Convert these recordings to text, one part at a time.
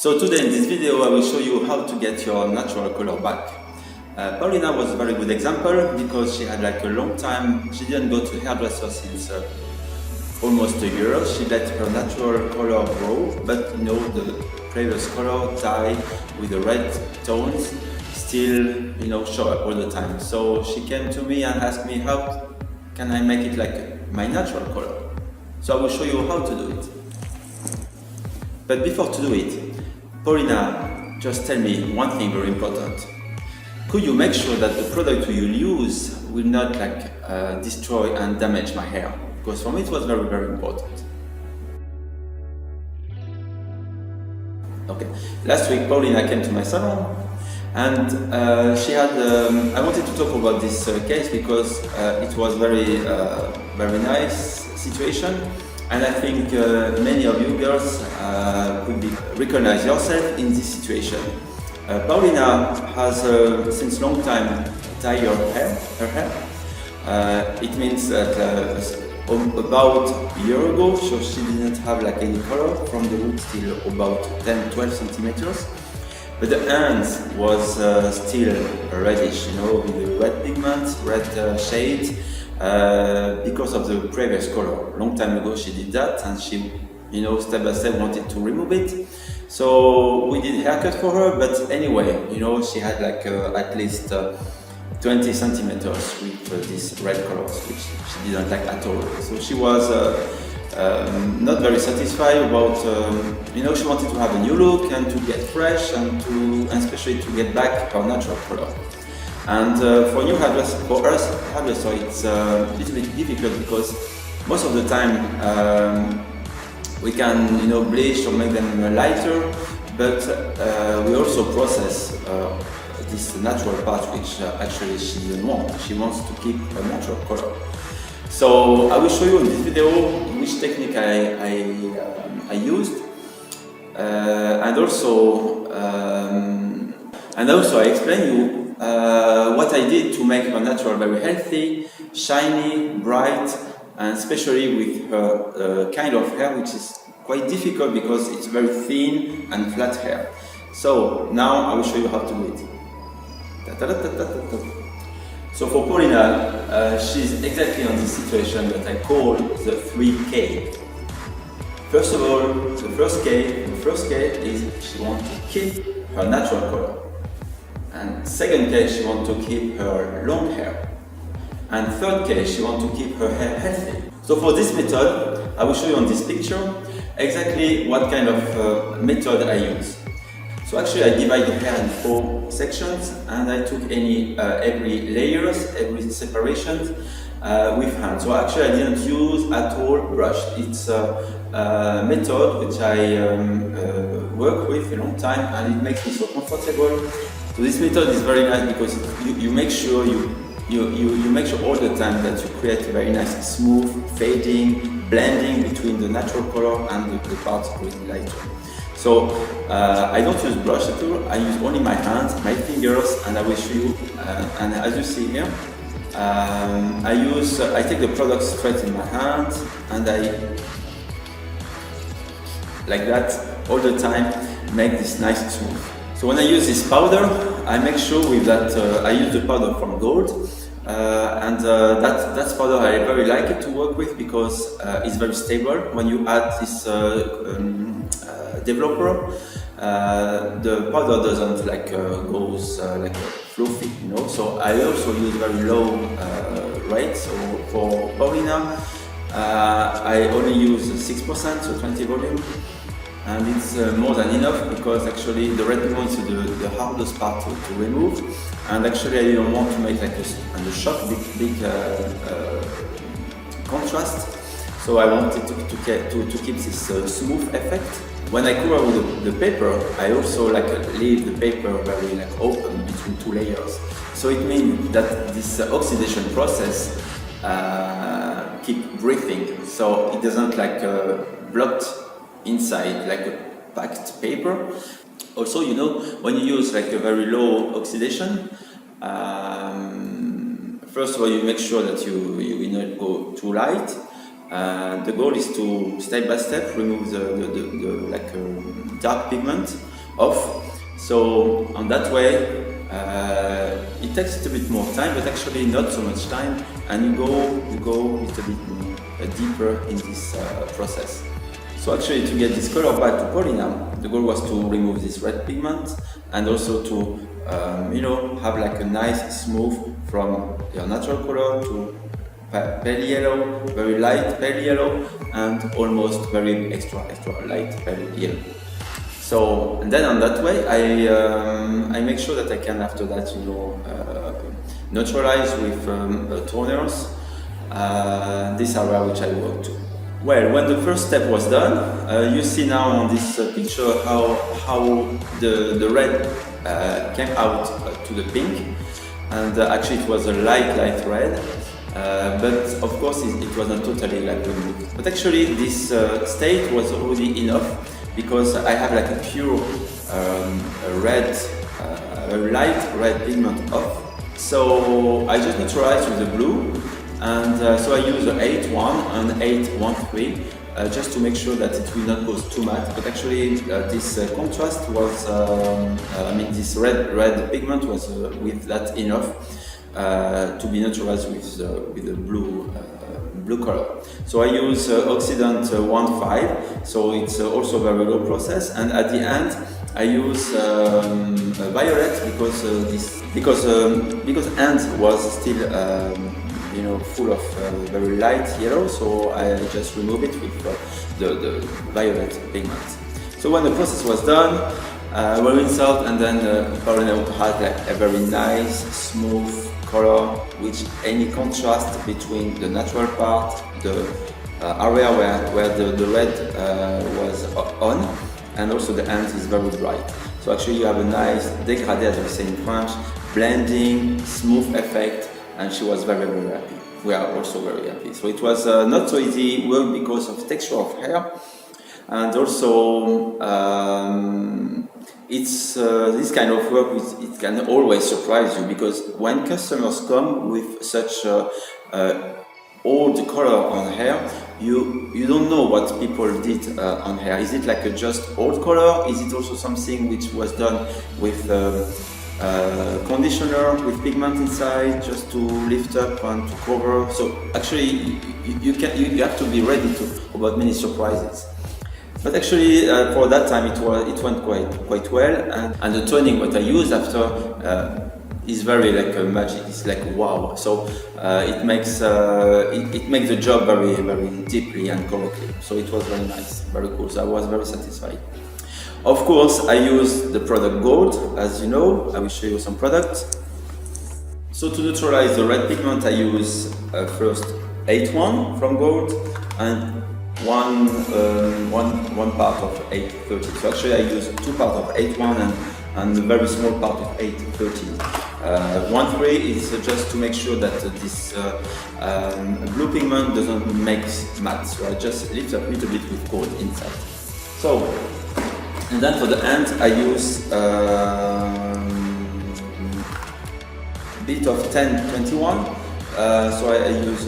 So today in this video I will show you how to get your natural color back. Polina was a very good example because she had like a long time, she didn't go to hairdresser since almost a year. She let her natural color grow, but you know the previous color dye with the red tones still show up all the time. So she came to me and asked me how can I make it like my natural color. So I will show you how to do it. But before to do it, Polina, just tell me one thing very important. Could you make sure that the product you use will not destroy and damage my hair? Because for me it was very, very important. Okay, last week Polina came to my salon and she had, I wanted to talk about this case because it was very nice situation. And I think many of you girls could recognize yourself in this situation. Polina has since long time dyed her hair. It means that about a year ago, so she didn't have like any color from the root till about 10-12 centimeters. But the ends was still reddish, with the red pigment, red shade. Because of the previous color. Long time ago she did that and she, step by step wanted to remove it. So we did haircut for her, but anyway, she had like at least 20 centimeters with these red colors, which she didn't like at all. So she was not very satisfied about, she wanted to have a new look and to get fresh and especially to get back her natural color. And for new hairdresser, for us hairdresser, it's a little bit difficult because most of the time we can, bleach or make them lighter, but we also process this natural part, which actually she didn't want. She wants to keep a natural color. So I will show you in this video which technique I used, and also I explain you what I did to make her natural very healthy, shiny, bright, and especially with her kind of hair, which is quite difficult because it's very thin and flat hair. So now I will show you how to do it. So for Polina, she's exactly on this situation that I call the 3K. First of all, the first K is she wants to keep her natural color. And second case, she wants to keep her long hair. And third case, she wants to keep her hair healthy. So for this method, I will show you on this picture exactly what kind of method I use. So actually I divide the hair in 4 sections and I took every layers, every separation with hand. So actually I didn't use at all brush. It's a method which I work with a long time and it makes me so comfortable. So this method is very nice because you make sure you make sure all the time that you create a very nice smooth fading, blending between the natural color and the parts with lighter. So I don't use brush at all, I use only my hands, my fingers, and I will show you, and as you see here, I take the product straight in my hand and I, like that, all the time, make this nice smooth. So when I use this powder, I make sure with that I use the powder from Gold, and that's powder I very like it to work with because it's very stable. When you add this developer, the powder doesn't goes fluffy, So I also use very low rate. So for Polina, I only use 6%, so 20 volume. And it's more than enough because actually the red pigment is the hardest part to remove, and actually I didn't want to make a shock big contrast, so I wanted to keep this smooth effect. When I cover with the paper, I also leave the paper very open between 2 layers, so it means that this oxidation process keep breathing, so it doesn't block inside like a packed paper. Also, when you use a very low oxidation, first of all you make sure that you will not go too light. The goal is to step by step remove the dark pigment off. So on that way, it takes a little bit more time, but actually not so much time, and you go a little bit deeper in this process. So actually, to get this color back to Polina, the goal was to remove this red pigment and also to have like a nice smooth from your natural color to pale yellow, very light pale yellow, and almost very extra light pale yellow. So, and then on that way, I make sure that I can after that, neutralize with toners this area which I work to. Well, when the first step was done, you see now on this picture how the red came out to the pink, and actually it was a light red. But of course it was not totally like removed. But actually this state was already enough, because I have like a pure light red pigment off. So I just neutralized with the blue, and so I use the 8-1 and 8-1-3 just to make sure that it will not go too matte. But actually this contrast was, this red pigment was with that enough to be neutralized with the blue color. So I use oxidant 1,5, so it's also very low process, and at the end I use violet because end was still full of very light yellow, so I just remove it with the violet pigment. So when the process was done, we rinse out, and then Polina had like a very nice smooth color, which any contrast between the natural part, the area where the red was on, and also the end is very bright. So actually you have a nice dégradé, as we say in French, blending, smooth effect, and she was very happy. We are also very happy. So it was not so easy work because of texture of hair, and also it's this kind of work, it can always surprise you, because when customers come with such old color on hair, you don't know what people did on hair. Is it like a just old color? Is it also something which was done with conditioner with pigment inside, just to lift up and to cover? So actually you have to be ready about many surprises. But actually, for that time, it went quite well, and the toning what I used after is very like magic. It's like wow. So it makes the job very deeply and correctly. So it was very nice, very cool. So I was very satisfied. Of course, I use the product gold, as you know. I will show you some products. So to neutralize the red pigment, I use first 8-1 from gold and one part of 8-13. So actually I use 2 parts of 8-1 and a very small part of 8-13. 1-3 is just to make sure that this blue pigment doesn't make matte. So I just lift up a little bit with gold inside. So, and then for the end I use bit of 10-21. So I use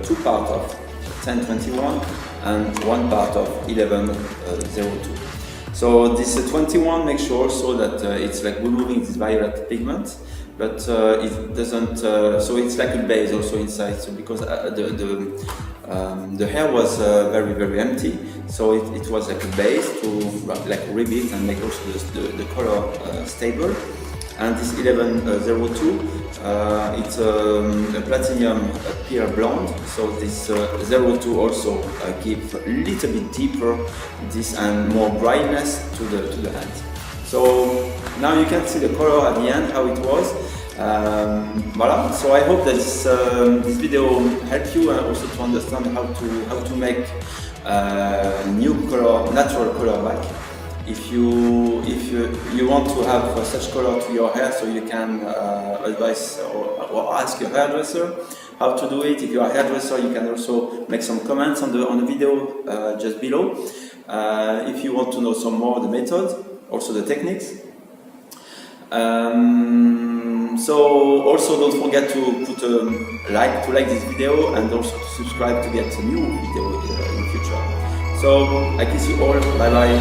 2 parts of 10-21 and 1 part of 11-02. So this 21 makes sure also that it's like removing this violet pigment, but it doesn't. So it's like a base also inside. So because the hair was very empty, so it was like a base to like rebuild and make also the color stable. And this 11-02, it's a platinum pearl blonde, so this 02 also gives a little bit deeper this and more brightness to the hand. So now you can see the color at the end, how it was. Voilà. So I hope that this video helped you and also to understand how to make new color, natural color back. If you want to have such color to your hair, so you can advise or ask your hairdresser how to do it. If you are a hairdresser, you can also make some comments on the video just below. If you want to know some more the method, also the techniques. So also don't forget to put a like this video and also to subscribe to get a new video in the future. So I kiss you all. Bye bye.